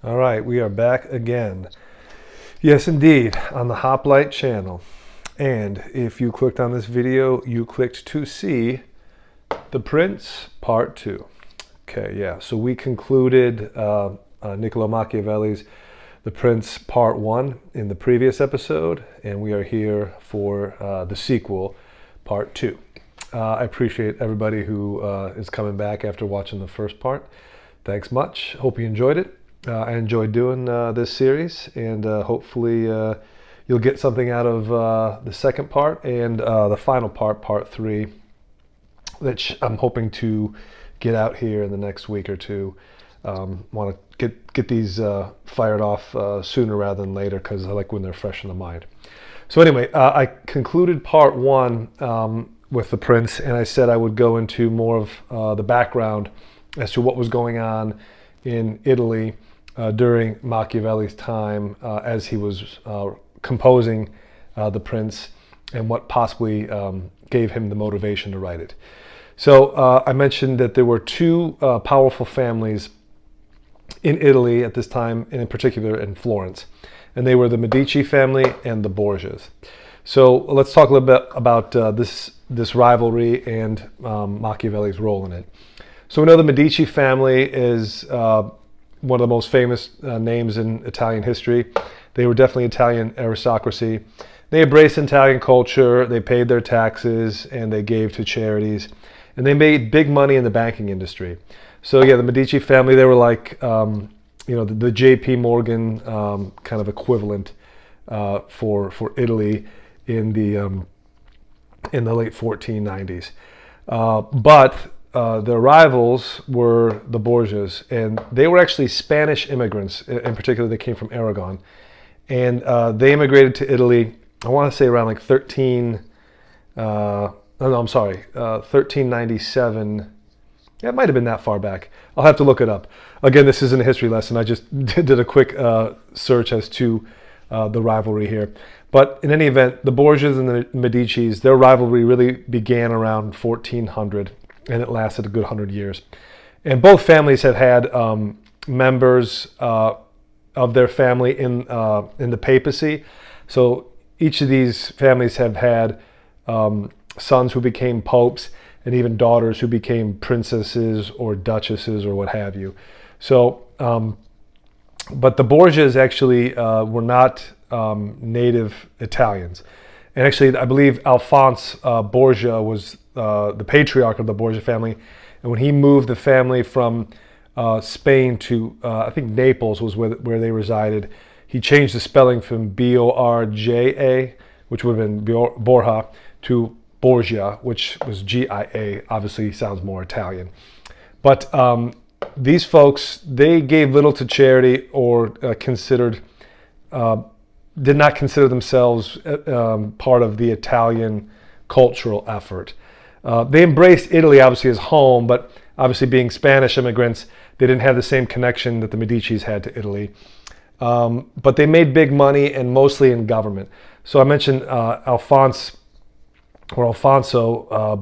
All right, we are back again. Yes, indeed, on the Hoplite channel. And if you clicked on this video, you clicked to see The Prince Part 2. Okay, yeah, so we concluded Niccolò Machiavelli's The Prince Part 1 in the previous episode, and we are here for the sequel, Part 2. I appreciate everybody who is coming back after watching the first part. Thanks much. Hope you enjoyed it. I enjoyed doing this series, and hopefully you'll get something out of the second part and the final part, Part 3, which I'm hoping to get out here in the next week or two. Want to get these fired off sooner rather than later, because I like when they're fresh in the mind. So anyway, I concluded Part 1 with the Prince, and I said I would go into more of the background as to what was going on in Italy during Machiavelli's time as he was composing The Prince, and what possibly gave him the motivation to write it. So I mentioned that there were two powerful families in Italy at this time, and in particular in Florence, and they were the Medici family and the Borgias. So let's talk a little bit about this rivalry and Machiavelli's role in it. So we know the Medici family is one of the most famous names in Italian history. They were definitely Italian aristocracy. They embraced Italian culture, they paid their taxes, and they gave to charities. And they made big money in the banking industry. So yeah, the Medici family, they were like, the JP Morgan kind of equivalent for Italy in the late 1490s. But their rivals were the Borgias, and they were actually Spanish immigrants. In particular, they came from Aragon, and they immigrated to Italy, I want to say around like 1397. Yeah, it might have been that far back. I'll have to look it up. Again, this isn't a history lesson. I just did a quick search as to the rivalry here. But in any event, the Borgias and the Medicis, their rivalry really began around 1400. And it lasted a good 100 years. And both families have had members of their family in the papacy. So each of these families have had sons who became popes, and even daughters who became princesses or duchesses or what have you. So, but the Borgias actually were not native Italians. And actually, I believe Alphonse Borgia was the patriarch of the Borgia family. And when he moved the family from Spain to, I think Naples was where they resided, he changed the spelling from Borja, which would have been Borja, to Borgia, which was Gia. Obviously, sounds more Italian. But these folks, they gave little to charity or did not consider themselves part of the Italian cultural effort. They embraced Italy obviously as home, but obviously being Spanish immigrants, they didn't have the same connection that the Medicis had to Italy. But they made big money, and mostly in government. So I mentioned Alfonso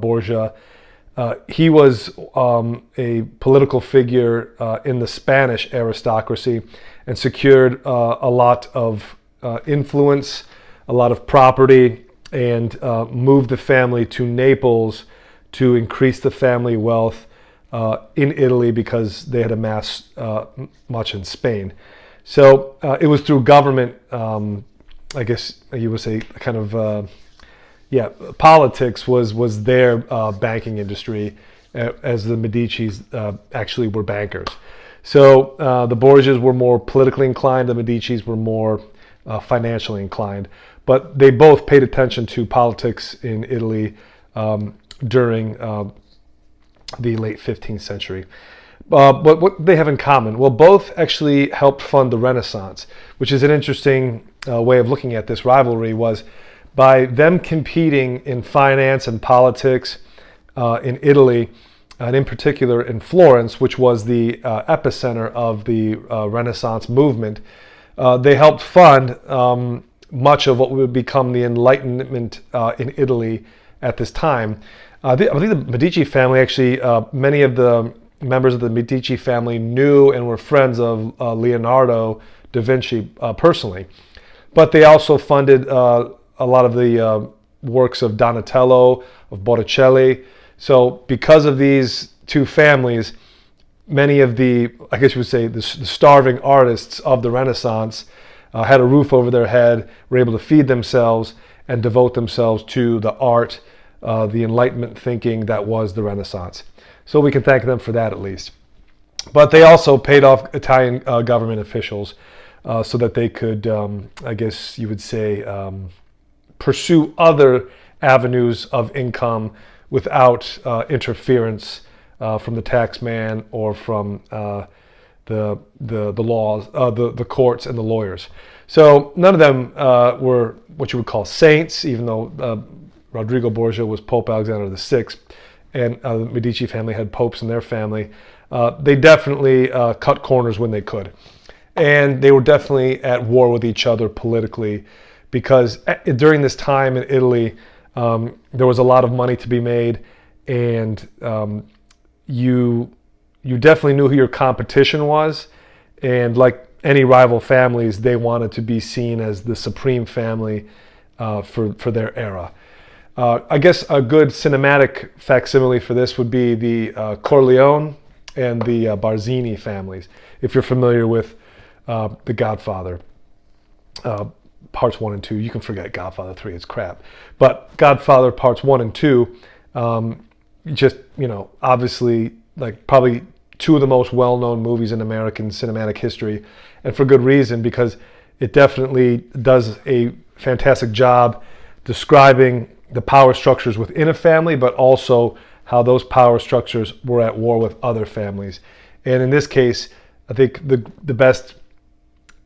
Borgia. He was a political figure in the Spanish aristocracy, and secured a lot of influence, a lot of property, and moved the family to Naples to increase the family wealth in Italy, because they had amassed much in Spain. So it was through government, I guess you would say, kind of, politics was their banking industry, as the Medicis actually were bankers. So the Borgias were more politically inclined, the Medicis were more financially inclined, but they both paid attention to politics in Italy during the late 15th century. But what they have in common? Well, both actually helped fund the Renaissance, which is an interesting way of looking at this rivalry. Was by them competing in finance and politics in Italy, and in particular in Florence, which was the epicenter of the Renaissance movement. They helped fund much of what would become the Enlightenment in Italy at this time. I believe the Medici family actually, many of the members of the Medici family knew and were friends of Leonardo da Vinci personally. But they also funded a lot of the works of Donatello, of Botticelli. So because of these two families, many of the, I guess you would say, the starving artists of the Renaissance had a roof over their head, were able to feed themselves and devote themselves to the art, the Enlightenment thinking that was the Renaissance. So we can thank them for that at least. But they also paid off Italian government officials so that they could, I guess you would say, pursue other avenues of income without interference from the taxman or from the laws, the courts and the lawyers. So none of them were what you would call saints, even though Rodrigo Borgia was Pope Alexander VI, and the Medici family had popes in their family. They definitely cut corners when they could. And they were definitely at war with each other politically, because during this time in Italy, there was a lot of money to be made, and you definitely knew who your competition was. And like any rival families, they wanted to be seen as the supreme family for their era. I guess a good cinematic facsimile for this would be the Corleone and the Barzini families, if you're familiar with The Godfather, parts 1 and 2. You can forget Godfather 3, it's crap. But Godfather parts 1 and 2, just, obviously, like probably two of the most well-known movies in American cinematic history, and for good reason, because it definitely does a fantastic job describing the power structures within a family, but also how those power structures were at war with other families. And in this case, I think the best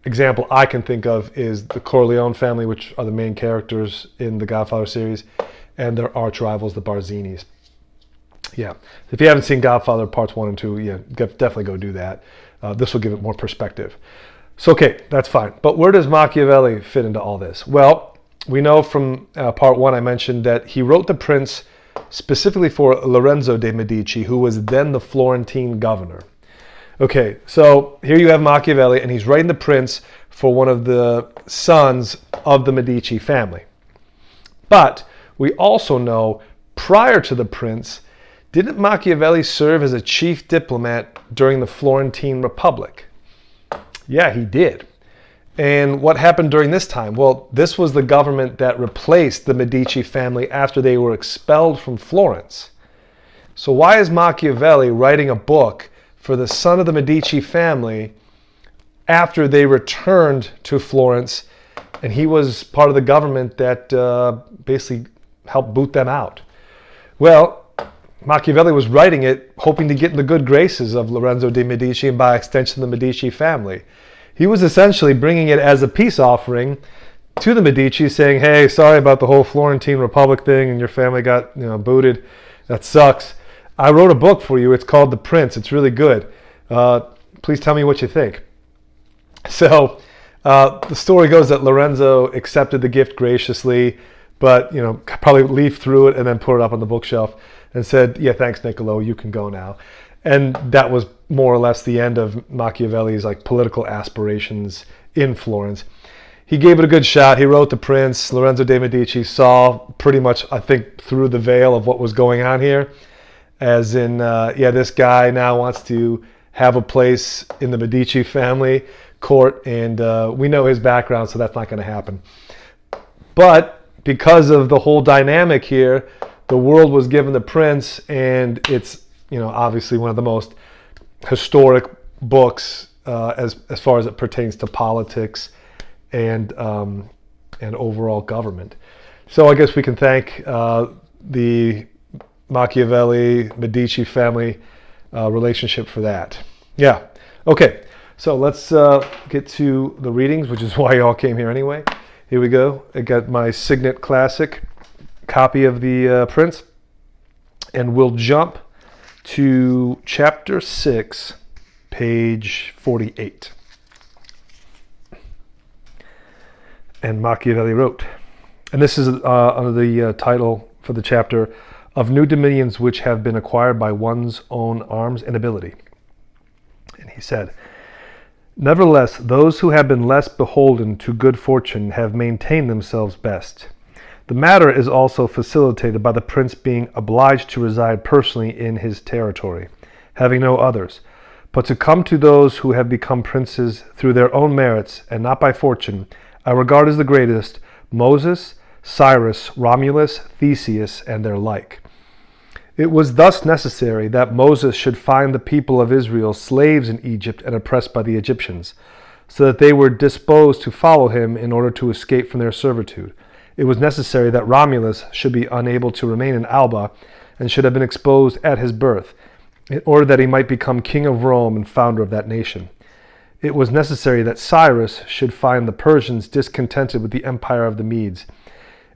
example I can think of is the Corleone family, which are the main characters in the Godfather series, and their arch rivals, the Barzinis. Yeah, if you haven't seen Godfather parts 1 and 2, yeah, definitely go do that. This will give it more perspective. So, okay, that's fine. But where does Machiavelli fit into all this? Well, we know from part 1 I mentioned that he wrote The Prince specifically for Lorenzo de' Medici, who was then the Florentine governor. Okay, so here you have Machiavelli, and he's writing The Prince for one of the sons of the Medici family. But we also know, prior to The Prince, didn't Machiavelli serve as a chief diplomat during the Florentine Republic? Yeah, he did. And what happened during this time? Well, this was the government that replaced the Medici family after they were expelled from Florence. So why is Machiavelli writing a book for the son of the Medici family after they returned to Florence, and he was part of the government that basically helped boot them out? Well, Machiavelli was writing it hoping to get in the good graces of Lorenzo de' Medici and by extension the Medici family. He was essentially bringing it as a peace offering to the Medici, saying, hey, sorry about the whole Florentine Republic thing and your family got booted. That sucks. I wrote a book for you. It's called The Prince. It's really good. Please tell me what you think. So the story goes that Lorenzo accepted the gift graciously, but probably leafed through it and then put it up on the bookshelf and said, yeah, thanks, Niccolò, you can go now. And that was more or less the end of Machiavelli's political aspirations in Florence. He gave it a good shot. He wrote The Prince. Lorenzo de' Medici saw pretty much, I think, through the veil of what was going on here. As in, this guy now wants to have a place in the Medici family court, and we know his background, so that's not going to happen. But because of the whole dynamic here, the world was given The Prince, and it's obviously one of the most historic books as far as it pertains to politics and overall government. So I guess we can thank the Machiavelli Medici family relationship for that. Yeah. Okay. So let's get to the readings, which is why you all came here anyway. Here we go. I got my Signet Classic copy of the Prince, and we'll jump to chapter 6, page 48. And Machiavelli wrote, and this is under the title for the chapter, of new dominions which have been acquired by one's own arms and ability. And he said, nevertheless, those who have been less beholden to good fortune have maintained themselves best. The matter is also facilitated by the prince being obliged to reside personally in his territory, having no others, but to come to those who have become princes through their own merits and not by fortune. I regard as the greatest Moses, Cyrus, Romulus, Theseus, and their like. It was thus necessary that Moses should find the people of Israel slaves in Egypt and oppressed by the Egyptians, so that they were disposed to follow him in order to escape from their servitude. It was necessary that Romulus should be unable to remain in Alba and should have been exposed at his birth, in order that he might become king of Rome and founder of that nation. It was necessary that Cyrus should find the Persians discontented with the empire of the Medes,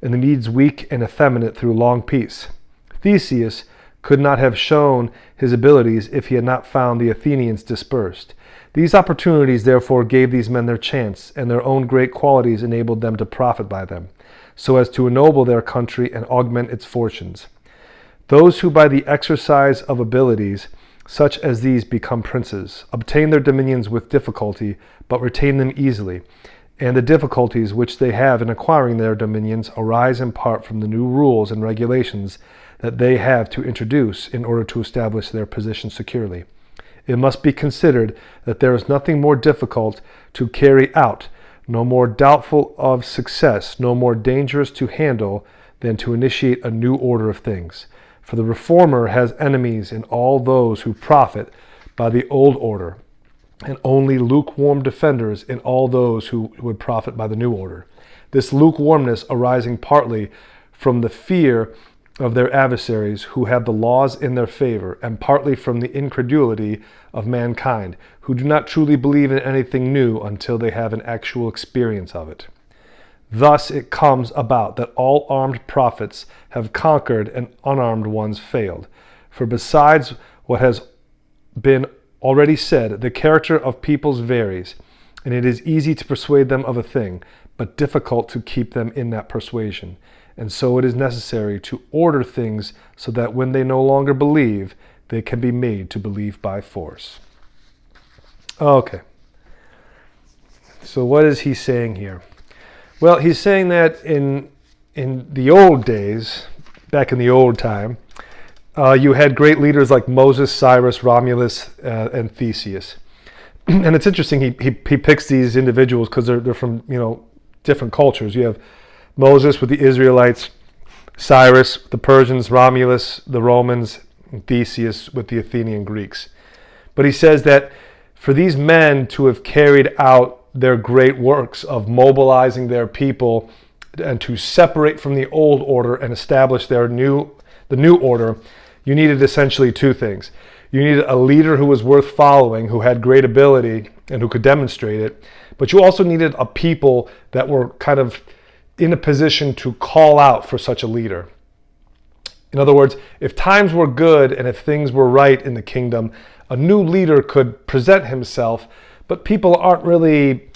and the Medes weak and effeminate through long peace. Theseus could not have shown his abilities if he had not found the Athenians dispersed. These opportunities therefore gave these men their chance, and their own great qualities enabled them to profit by them, so as to ennoble their country and augment its fortunes. Those who by the exercise of abilities such as these become princes, obtain their dominions with difficulty, but retain them easily, and the difficulties which they have in acquiring their dominions arise in part from the new rules and regulations that they have to introduce in order to establish their position securely. It must be considered that there is nothing more difficult to carry out, no more doubtful of success, no more dangerous to handle than to initiate a new order of things. For the reformer has enemies in all those who profit by the old order, and only lukewarm defenders in all those who would profit by the new order. This lukewarmness arising partly from the fear of their adversaries who have the laws in their favor, and partly from the incredulity of mankind, who do not truly believe in anything new until they have an actual experience of it. Thus it comes about that all armed prophets have conquered and unarmed ones failed. For besides what has been already said, the character of peoples varies, and it is easy to persuade them of a thing, but difficult to keep them in that persuasion. And so it is necessary to order things so that when they no longer believe, they can be made to believe by force. Okay. So what is he saying here? Well, he's saying that in the old days, back in the old time, you had great leaders like Moses, Cyrus, Romulus, and Theseus. And it's interesting, he picks these individuals because they're from, different cultures. You have Moses with the Israelites, Cyrus, the Persians, Romulus, the Romans, and Theseus with the Athenian Greeks. But he says that for these men to have carried out their great works of mobilizing their people and to separate from the old order and establish the new order, you needed essentially two things. You needed a leader who was worth following, who had great ability and who could demonstrate it, but you also needed a people that were kind of in a position to call out for such a leader. In other words, if times were good and if things were right in the kingdom, a new leader could present himself, but people aren't really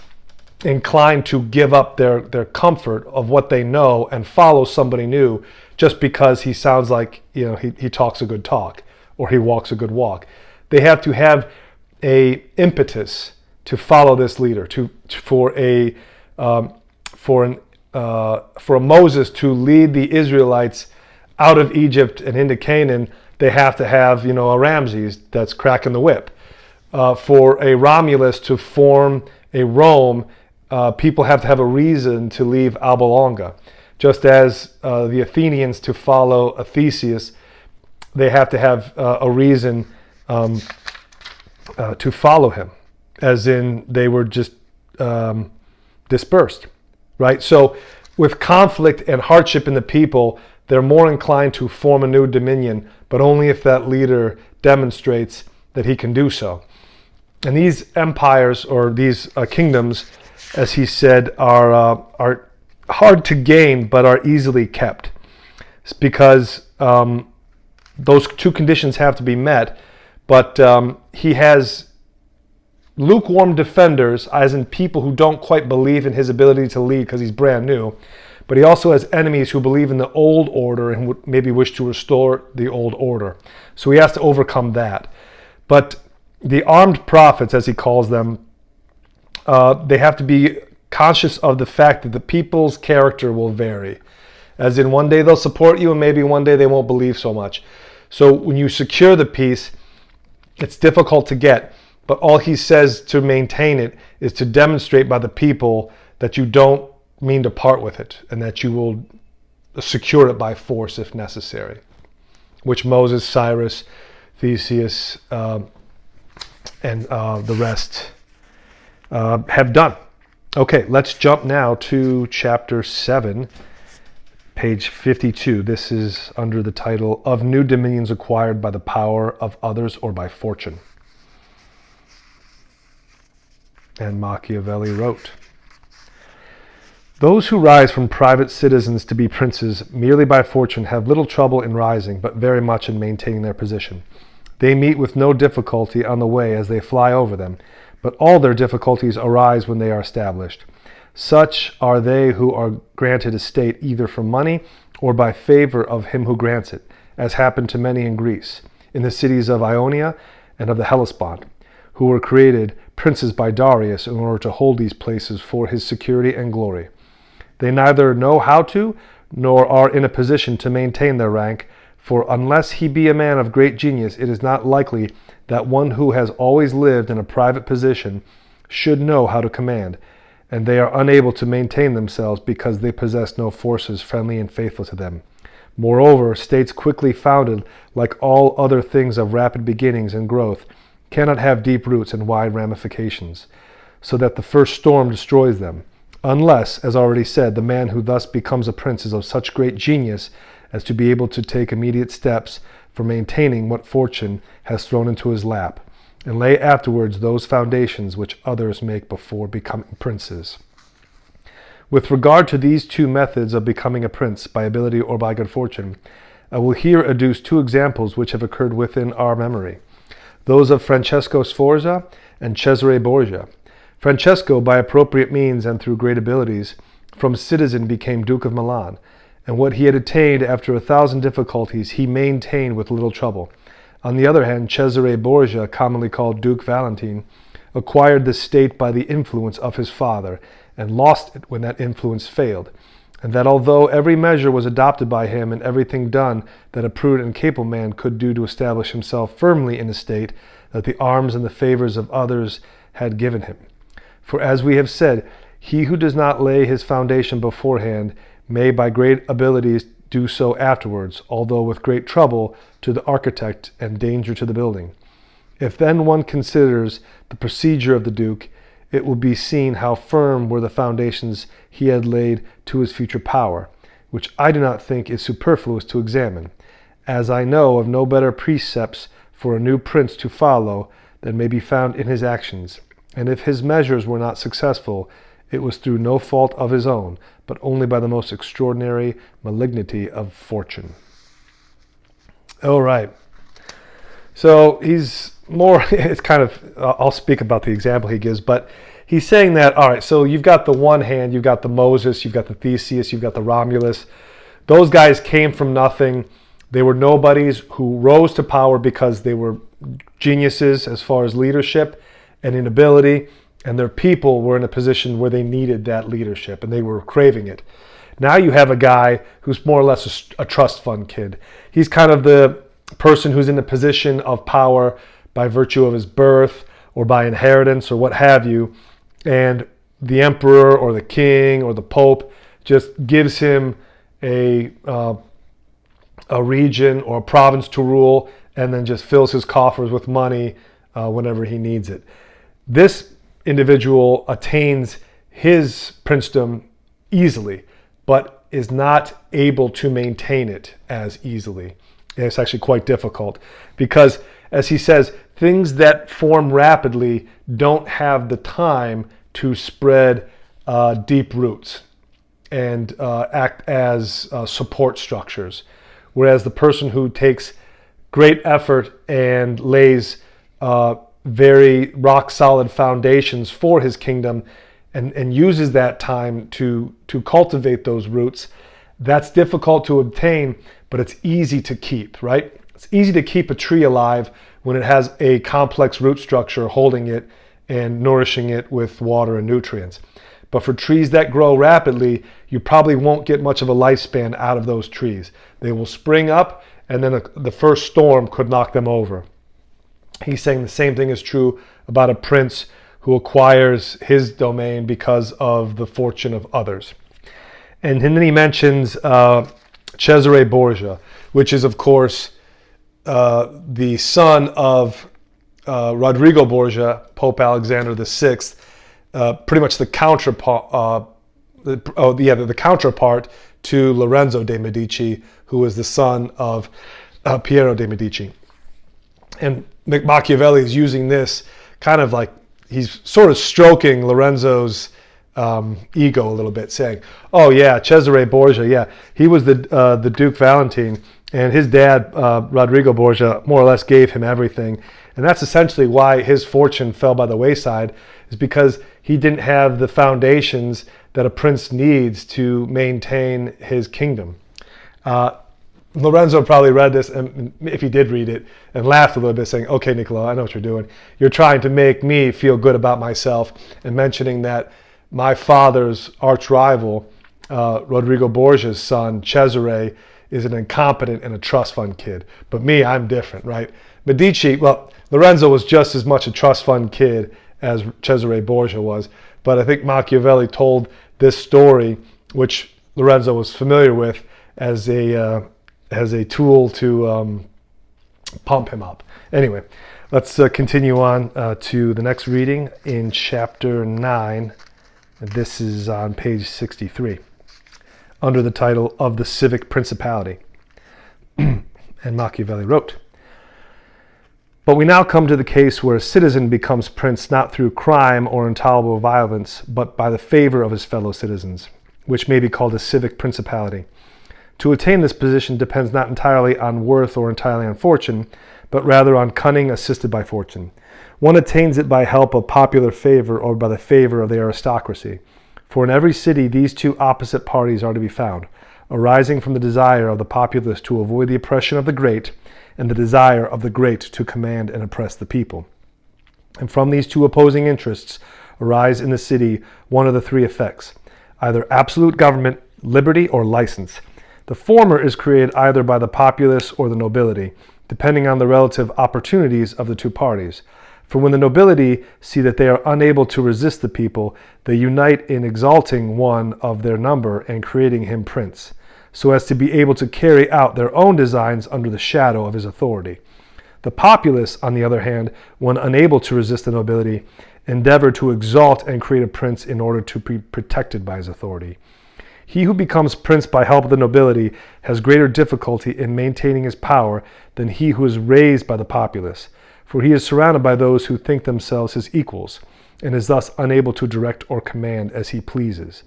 inclined to give up their comfort of what they know and follow somebody new just because he sounds like, he talks a good talk or he walks a good walk. They have to have a impetus to follow this leader, for a Moses to lead the Israelites out of Egypt and into Canaan. They have to have, a Ramses that's cracking the whip. For a Romulus to form a Rome, people have to have a reason to leave Alba Longa. Just as the Athenians to follow a Theseus, they have to have a reason to follow him, as in they were just dispersed, right? So with conflict and hardship in the people, they're more inclined to form a new dominion, but only if that leader demonstrates that he can do so. And these empires or these kingdoms, as he said, are hard to gain but are easily kept. It's because those two conditions have to be met, but he has lukewarm defenders, as in people who don't quite believe in his ability to lead because he's brand new, but he also has enemies who believe in the old order and would maybe wish to restore the old order. So he has to overcome that. But the armed prophets, as he calls them, they have to be conscious of the fact that the people's character will vary. As in, one day they'll support you and maybe one day they won't believe so much. So when you secure the peace, it's difficult to get. But all he says to maintain it is to demonstrate by the people that you don't mean to part with it and that you will secure it by force if necessary, which Moses, Cyrus, Theseus, and the rest have done. Okay, let's jump now to chapter 7, page 52. This is under the title of New Dominions Acquired by the Power of Others or by Fortune. And Machiavelli wrote, "Those who rise from private citizens to be princes merely by fortune have little trouble in rising, but very much in maintaining their position. They meet with no difficulty on the way as they fly over them, but all their difficulties arise when they are established. Such are they who are granted estate either for money or by favor of him who grants it, as happened to many in Greece, in the cities of Ionia and of the Hellespont, who were created princes by Darius in order to hold these places for his security and glory. They neither know how to, nor are in a position to maintain their rank, for unless he be a man of great genius, it is not likely that one who has always lived in a private position should know how to command, and they are unable to maintain themselves because they possess no forces friendly and faithful to them. Moreover, states quickly founded, like all other things of rapid beginnings and growth, cannot have deep roots and wide ramifications, so that the first storm destroys them, unless, as already said, the man who thus becomes a prince is of such great genius as to be able to take immediate steps for maintaining what fortune has thrown into his lap, and lay afterwards those foundations which others make before becoming princes. With regard to these two methods of becoming a prince, by ability or by good fortune, I will here adduce two examples which have occurred within our memory, those of Francesco Sforza and Cesare Borgia. Francesco, by appropriate means and through great abilities, from citizen became Duke of Milan, and what he had attained after 1,000 difficulties he maintained with little trouble. On the other hand, Cesare Borgia, commonly called Duke Valentine, acquired the state by the influence of his father, and lost it when that influence failed, and that although every measure was adopted by him and everything done that a prudent and capable man could do to establish himself firmly in a state, that the arms and the favors of others had given him. For as we have said, he who does not lay his foundation beforehand may by great abilities do so afterwards, although with great trouble to the architect and danger to the building. If then one considers the procedure of the Duke, it will be seen how firm were the foundations he had laid to his future power, which I do not think is superfluous to examine, as I know of no better precepts for a new prince to follow than may be found in his actions. And if his measures were not successful, it was through no fault of his own, but only by the most extraordinary malignity of fortune." All right. So he's more, it's kind of, I'll speak about the example he gives, but he's saying that, all right, so you've got the one hand, you've got the Moses, you've got the Theseus, you've got the Romulus. Those guys came from nothing. They were nobodies who rose to power because they were geniuses as far as leadership and in ability, and their people were in a position where they needed that leadership and they were craving it. Now you have a guy who's more or less a trust fund kid. He's kind of the person who's in a position of power by virtue of his birth or by inheritance or what have you, and the emperor or the king or the pope just gives him a region or a province to rule, and then just fills his coffers with money whenever he needs it. This individual attains his princedom easily, but is not able to maintain it as easily. And it's actually quite difficult because, as he says, things that form rapidly don't have the time to spread deep roots and act as support structures. Whereas the person who takes great effort and lays very rock-solid foundations for his kingdom and uses that time to cultivate those roots. That's difficult to obtain, but it's easy to keep, right? It's easy to keep a tree alive when it has a complex root structure holding it and nourishing it with water and nutrients. But for trees that grow rapidly, you probably won't get much of a lifespan out of those trees. They will spring up, and then the first storm could knock them over. He's saying the same thing is true about a prince who acquires his domain because of the fortune of others. And then he mentions Cesare Borgia, which is, of course, the son of Rodrigo Borgia, Pope Alexander VI, pretty much the counterpart to Lorenzo de' Medici, who was the son of Piero de' Medici. And Machiavelli is using this kind of like, he's sort of stroking Lorenzo's ego a little bit, saying, oh yeah, Cesare Borgia, yeah, he was the Duke Valentine, and his dad, Rodrigo Borgia, more or less gave him everything. And that's essentially why his fortune fell by the wayside, is because he didn't have the foundations that a prince needs to maintain his kingdom. Lorenzo probably read this, and if he did read it, and laughed a little bit, saying, okay, Niccolò, I know what you're doing. You're trying to make me feel good about myself, and mentioning that my father's arch rival, Rodrigo Borgia's son, Cesare, is an incompetent and a trust fund kid. But me, I'm different, right? Medici, well, Lorenzo was just as much a trust fund kid as Cesare Borgia was. But I think Machiavelli told this story, which Lorenzo was familiar with, as a tool to pump him up. Anyway, let's continue on to the next reading in chapter 9. This is on page 63, under the title of the Civic Principality. And Machiavelli wrote, but we now come to the case where a citizen becomes prince not through crime or intolerable violence, but by the favor of his fellow citizens, which may be called a civic principality. To attain this position depends not entirely on worth or entirely on fortune, but rather on cunning assisted by fortune. One attains it by help of popular favor or by the favor of the aristocracy. For in every city these two opposite parties are to be found, arising from the desire of the populace to avoid the oppression of the great, and the desire of the great to command and oppress the people. And from these two opposing interests arise in the city one of the three effects, either absolute government, liberty, or license. The former is created either by the populace or the nobility, depending on the relative opportunities of the two parties. For when the nobility see that they are unable to resist the people, they unite in exalting one of their number and creating him prince, so as to be able to carry out their own designs under the shadow of his authority. The populace, on the other hand, when unable to resist the nobility, endeavor to exalt and create a prince in order to be protected by his authority. He who becomes prince by help of the nobility has greater difficulty in maintaining his power than he who is raised by the populace, for he is surrounded by those who think themselves his equals, and is thus unable to direct or command as he pleases.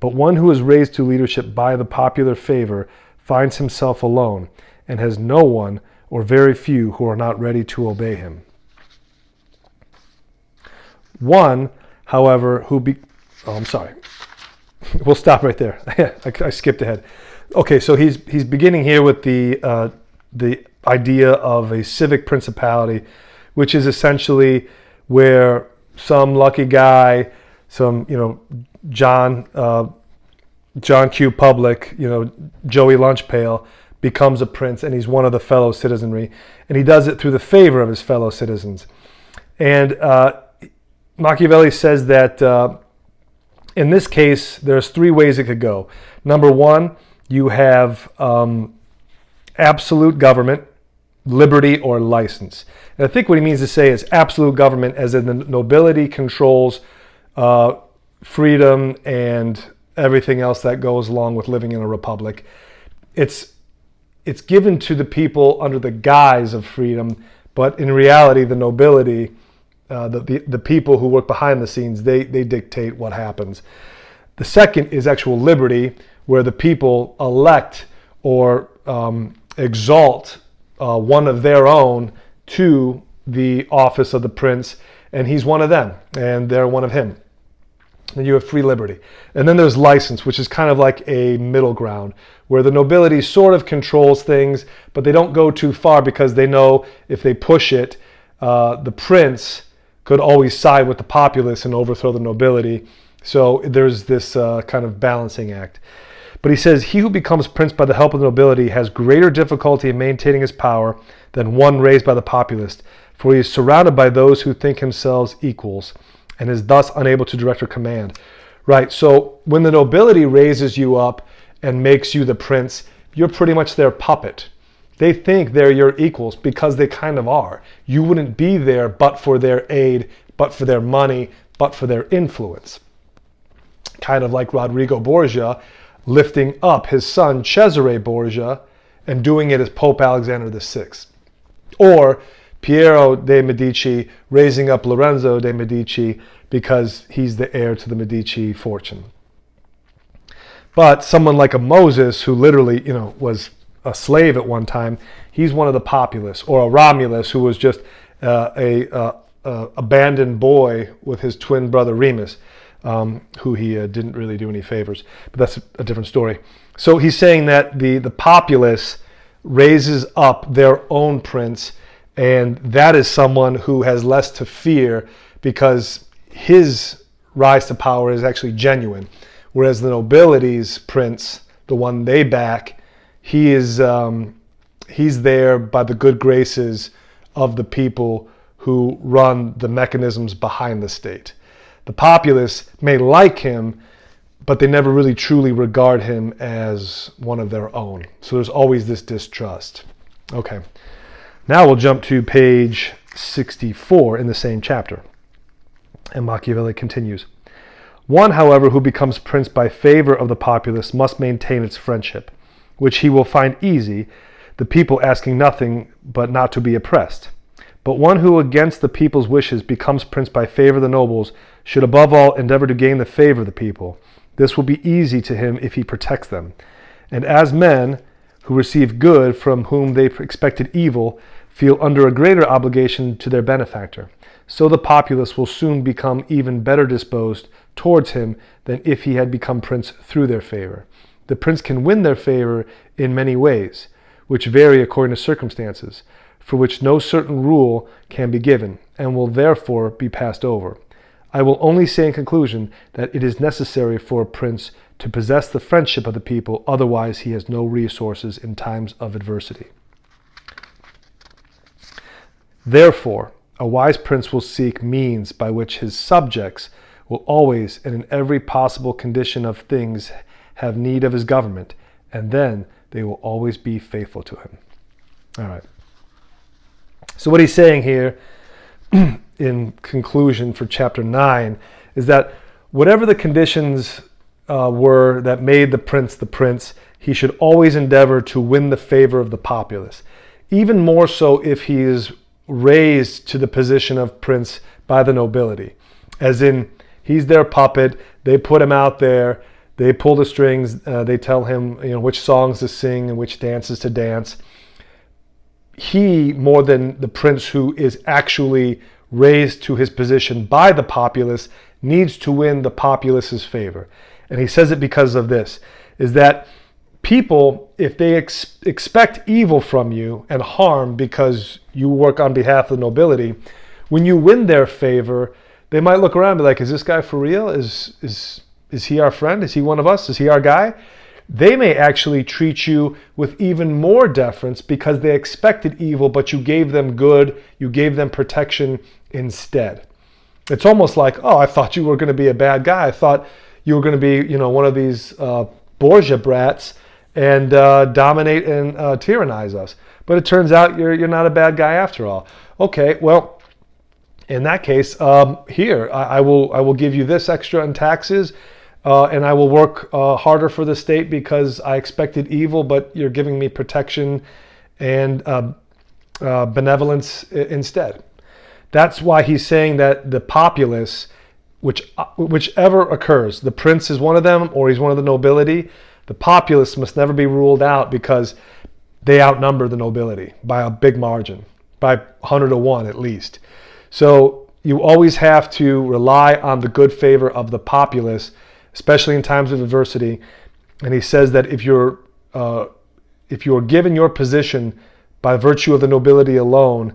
But one who is raised to leadership by the popular favor finds himself alone, and has no one or very few who are not ready to obey him. One, however, we'll stop right there. I skipped ahead. Okay, so he's beginning here with the idea of a civic principality, which is essentially where some lucky guy, some John Q. Public, Joey Lunchpail, becomes a prince, and he's one of the fellow citizenry, and he does it through the favor of his fellow citizens. And Machiavelli says that in this case, there's three ways it could go. Number one, you have absolute government, liberty, or license. And I think what he means to say is absolute government, as in the nobility controls freedom and everything else that goes along with living in a republic. It's given to the people under the guise of freedom, but in reality, the nobility, the people who work behind the scenes, they dictate what happens. The second is actual liberty, where the people elect or exalt one of their own to the office of the prince, and he's one of them, and they're one of him. And you have free liberty. And then there's license, which is kind of like a middle ground, where the nobility sort of controls things, but they don't go too far because they know if they push it, the prince could always side with the populace and overthrow the nobility. So there's this kind of balancing act. But he says, he who becomes prince by the help of the nobility has greater difficulty in maintaining his power than one raised by the populace, for he is surrounded by those who think themselves equals, and is thus unable to direct or command. Right, so when the nobility raises you up and makes you the prince, you're pretty much their puppet. They think they're your equals because they kind of are. You wouldn't be there but for their aid, but for their money, but for their influence. Kind of like Rodrigo Borgia lifting up his son Cesare Borgia and doing it as Pope Alexander VI. Or Piero de' Medici raising up Lorenzo de' Medici because he's the heir to the Medici fortune. But someone like a Moses, who literally, was a slave at one time, he's one of the populace. Or a Romulus, who was just a abandoned boy with his twin brother Remus, who he didn't really do any favors. But that's a different story. So he's saying that the populace raises up their own prince, and that is someone who has less to fear because his rise to power is actually genuine. Whereas the nobility's prince, the one they back, he's there by the good graces of the people who run the mechanisms behind the state. The populace may like him, but they never really truly regard him as one of their own. So there's always this distrust. Okay. Now we'll jump to page 64 in the same chapter. And Machiavelli continues. One, however, who becomes prince by favor of the populace must maintain its friendship, which he will find easy, the people asking nothing but not to be oppressed. But one who against the people's wishes becomes prince by favor of the nobles should above all endeavor to gain the favor of the people. This will be easy to him if he protects them. And as men who receive good from whom they expected evil feel under a greater obligation to their benefactor, so the populace will soon become even better disposed towards him than if he had become prince through their favor. The prince can win their favor in many ways, which vary according to circumstances, for which no certain rule can be given, and will therefore be passed over. I will only say in conclusion that it is necessary for a prince to possess the friendship of the people, otherwise he has no resources in times of adversity. Therefore, a wise prince will seek means by which his subjects will always and in every possible condition of things have need of his government, and then they will always be faithful to him. All right. So what he's saying here in conclusion for chapter 9 is that whatever the conditions were that made the prince, he should always endeavor to win the favor of the populace. Even more so if he is raised to the position of prince by the nobility. As in, he's their puppet, they put him out there, they pull the strings, they tell him which songs to sing and which dances to dance. He, more than the prince who is actually raised to his position by the populace, needs to win the populace's favor. And he says it because of this, is that people, if they expect evil from you and harm because you work on behalf of the nobility, when you win their favor, they might look around and be like, is this guy for real? Is he our friend? Is he one of us? Is he our guy? They may actually treat you with even more deference because they expected evil, but you gave them good, you gave them protection instead. It's almost like, oh, I thought you were going to be a bad guy. I thought you were going to be, one of these Borgia brats and dominate and tyrannize us. But it turns out you're not a bad guy after all. Okay, well, in that case, here, I will give you this extra in taxes, and I will work harder for the state because I expected evil, but you're giving me protection and benevolence instead. That's why he's saying that the populace, whichever occurs, the prince is one of them or he's one of the nobility, the populace must never be ruled out because they outnumber the nobility by a big margin, by 100 to 1 at least. So you always have to rely on the good favor of the populace, especially in times of adversity. And he says that if you're given your position by virtue of the nobility alone,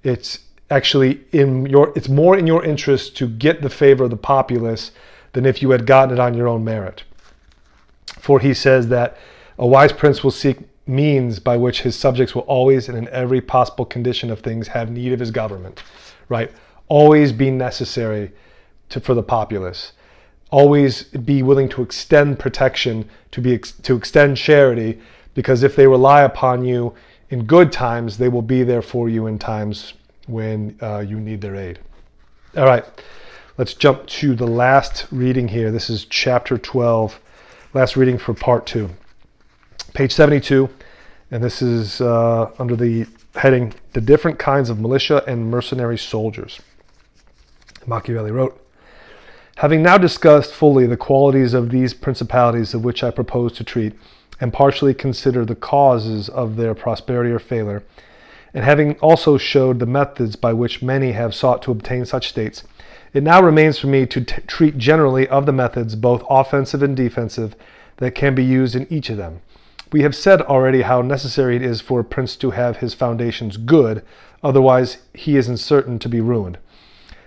it's actually it's more in your interest to get the favor of the populace than if you had gotten it on your own merit. For he says that a wise prince will seek means by which his subjects will always and in every possible condition of things have need of his government, right? Always be necessary for the populace. Always be willing to extend protection, to extend charity, because if they rely upon you in good times, they will be there for you in times when you need their aid. All right, let's jump to the last reading here. This is chapter 12, last reading for part 2. Page 72, and this is under the heading, The Different Kinds of Militia and Mercenary Soldiers. Machiavelli wrote, having now discussed fully the qualities of these principalities of which I propose to treat, and partially consider the causes of their prosperity or failure, and having also showed the methods by which many have sought to obtain such states, it now remains for me to treat generally of the methods, both offensive and defensive, that can be used in each of them. We have said already how necessary it is for a prince to have his foundations good, otherwise he is certain to be ruined.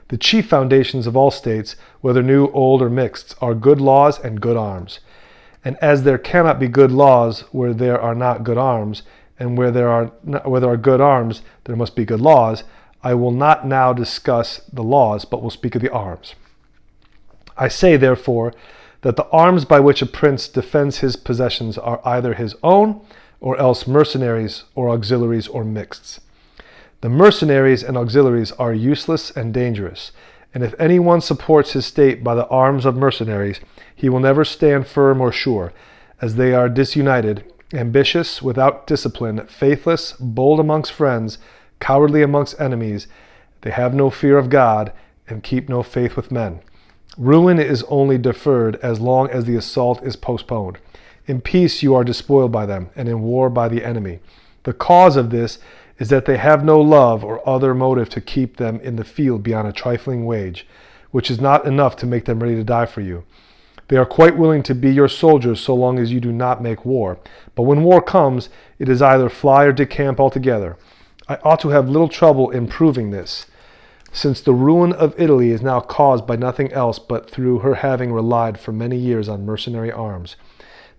The chief foundations of all states, whether new, old, or mixed, are good laws and good arms. And as there cannot be good laws where there are not good arms, and where there are good arms, there must be good laws, I will not now discuss the laws, but will speak of the arms. I say, therefore, that the arms by which a prince defends his possessions are either his own, or else mercenaries, or auxiliaries, or mixeds. The mercenaries and auxiliaries are useless and dangerous, and if anyone supports his state by the arms of mercenaries, he will never stand firm or sure, as they are disunited, ambitious, without discipline, faithless, bold amongst friends, cowardly amongst enemies. They have no fear of God, and keep no faith with men. Ruin is only deferred as long as the assault is postponed. In peace you are despoiled by them, and in war by the enemy. The cause of this is that they have no love or other motive to keep them in the field beyond a trifling wage, which is not enough to make them ready to die for you. They are quite willing to be your soldiers so long as you do not make war. But when war comes, it is either fly or decamp altogether. I ought to have little trouble in proving this, since the ruin of Italy is now caused by nothing else but through her having relied for many years on mercenary arms.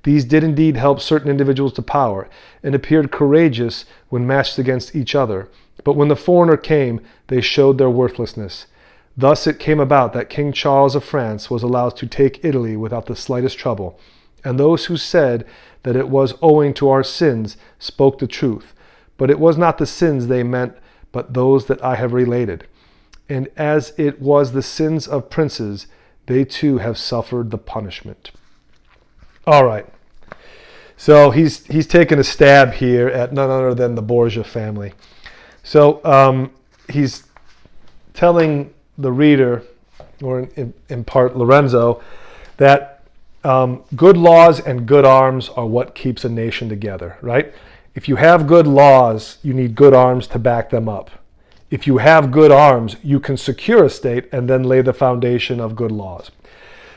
These did indeed help certain individuals to power, and appeared courageous when matched against each other. But when the foreigner came, they showed their worthlessness. Thus it came about that King Charles of France was allowed to take Italy without the slightest trouble, and those who said that it was owing to our sins spoke the truth. But it was not the sins they meant, but those that I have related. And as it was the sins of princes, they too have suffered the punishment. All right. So he's taken a stab here at none other than the Borgia family. So he's telling the reader, or in part Lorenzo, that good laws and good arms are what keeps a nation together, right? If you have good laws, you need good arms to back them up. If you have good arms, you can secure a state and then lay the foundation of good laws.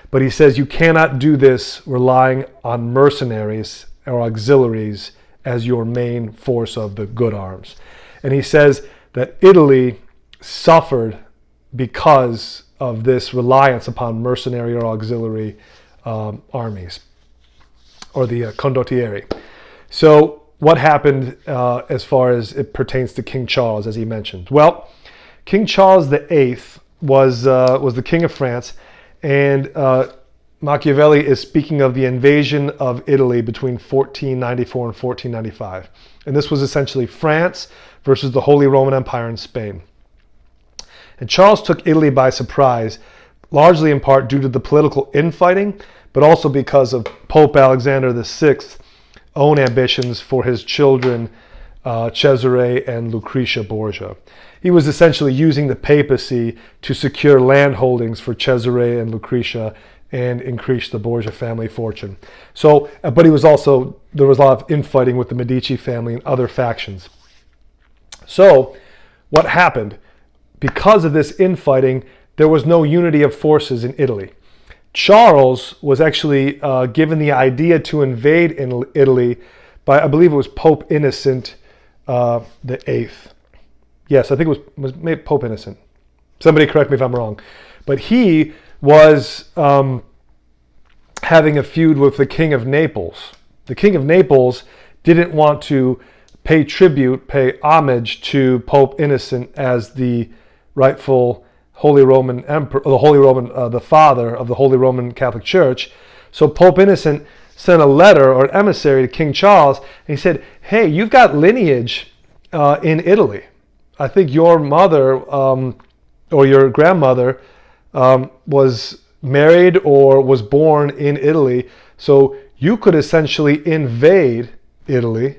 But he says you cannot do this relying on mercenaries or auxiliaries as your main force of the good arms. And he says that Italy suffered because of this reliance upon mercenary or auxiliary armies, or the condottieri. So what happened as far as it pertains to King Charles, as he mentioned? Well, King Charles VIII was the king of France, and Machiavelli is speaking of the invasion of Italy between 1494 and 1495. And this was essentially France versus the Holy Roman Empire in Spain. And Charles took Italy by surprise, largely in part due to the political infighting, but also because of Pope Alexander VI's own ambitions for his children, Cesare and Lucretia Borgia. He was essentially using the papacy to secure land holdings for Cesare and Lucretia and increase the Borgia family fortune. So, but there was a lot of infighting with the Medici family and other factions. So, what happened? because of this infighting, there was no unity of forces in Italy. Charles was actually given the idea to invade in Italy by, I believe it was Pope Innocent the Eighth. Yes, I think it was maybe Pope Innocent. Somebody correct me if I'm wrong. But he was having a feud with the King of Naples. The King of Naples didn't want to pay tribute, pay homage to Pope Innocent as the rightful Holy Roman Emperor, the father of the Holy Roman Catholic Church. So Pope Innocent sent a letter or an emissary to King Charles, and he said, "Hey, you've got lineage in Italy. I think your mother or your grandmother was married or was born in Italy, so you could essentially invade Italy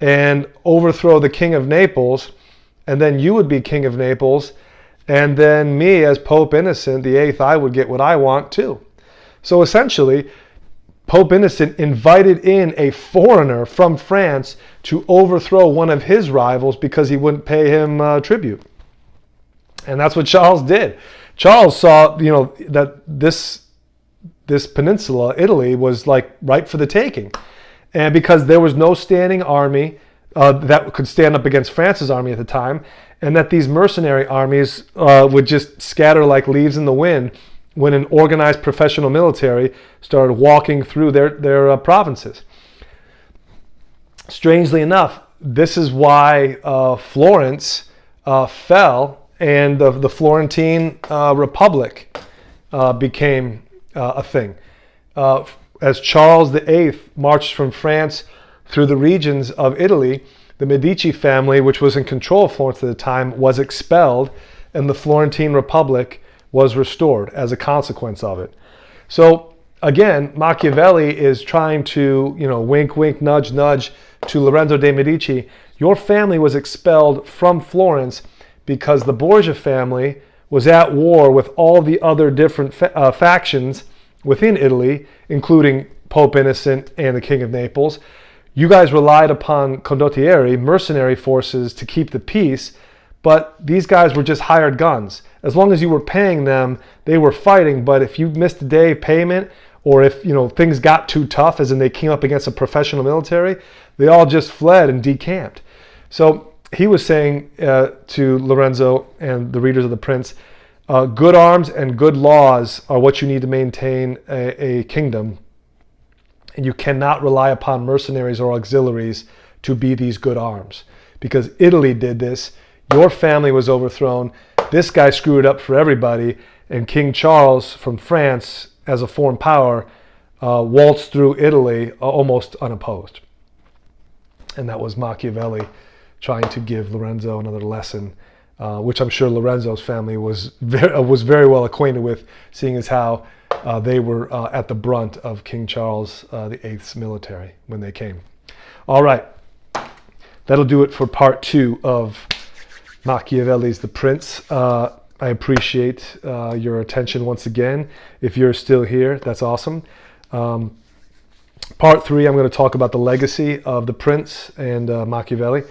and overthrow the King of Naples, and then you would be King of Naples, and then me as Pope Innocent the Eighth, I would get what I want too." So essentially, Pope Innocent invited in a foreigner from France to overthrow one of his rivals because he wouldn't pay him tribute. And that's what Charles did. Charles saw, that this peninsula, Italy, was like ripe for the taking. And because there was no standing army that could stand up against France's army at the time, and that these mercenary armies would just scatter like leaves in the wind when an organized professional military started walking through their provinces. Strangely enough, this is why Florence fell, and the Florentine Republic became a thing. As Charles VIII marched from France through the regions of Italy, the Medici family, which was in control of Florence at the time, was expelled, and the Florentine Republic was restored as a consequence of it. So again, Machiavelli is trying to, wink, wink, nudge, nudge to Lorenzo de' Medici. Your family was expelled from Florence because the Borgia family was at war with all the other different factions within Italy, including Pope Innocent and the King of Naples. You guys relied upon condottieri, mercenary forces, to keep the peace, but these guys were just hired guns. As long as you were paying them, they were fighting, but if you missed a day of payment, or if things got too tough, as in they came up against a professional military, they all just fled and decamped. So he was saying to Lorenzo and the readers of The Prince, good arms and good laws are what you need to maintain a kingdom. And you cannot rely upon mercenaries or auxiliaries to be these good arms. Because Italy did this, your family was overthrown, this guy screwed it up for everybody, and King Charles from France, as a foreign power, waltzed through Italy almost unopposed. And that was Machiavelli trying to give Lorenzo another lesson, which I'm sure Lorenzo's family was very well acquainted with, seeing as how they were at the brunt of King Charles VIII's military when they came. All right, that'll do it for part 2 of Machiavelli's The Prince. I appreciate your attention once again. If you're still here, that's awesome. Part 3, I'm going to talk about the legacy of the Prince and Machiavelli,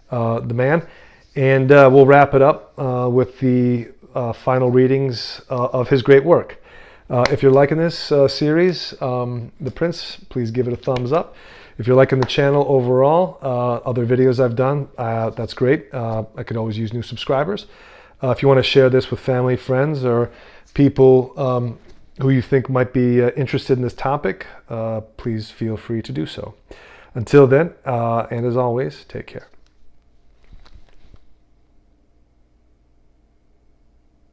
the man. And we'll wrap it up with the final readings of his great work. If you're liking this series, The Prince, please give it a thumbs up. If you're liking the channel overall, other videos I've done, that's great. I could always use new subscribers. If you want to share this with family, friends, or people who you think might be interested in this topic, please feel free to do so. Until then, and as always, take care.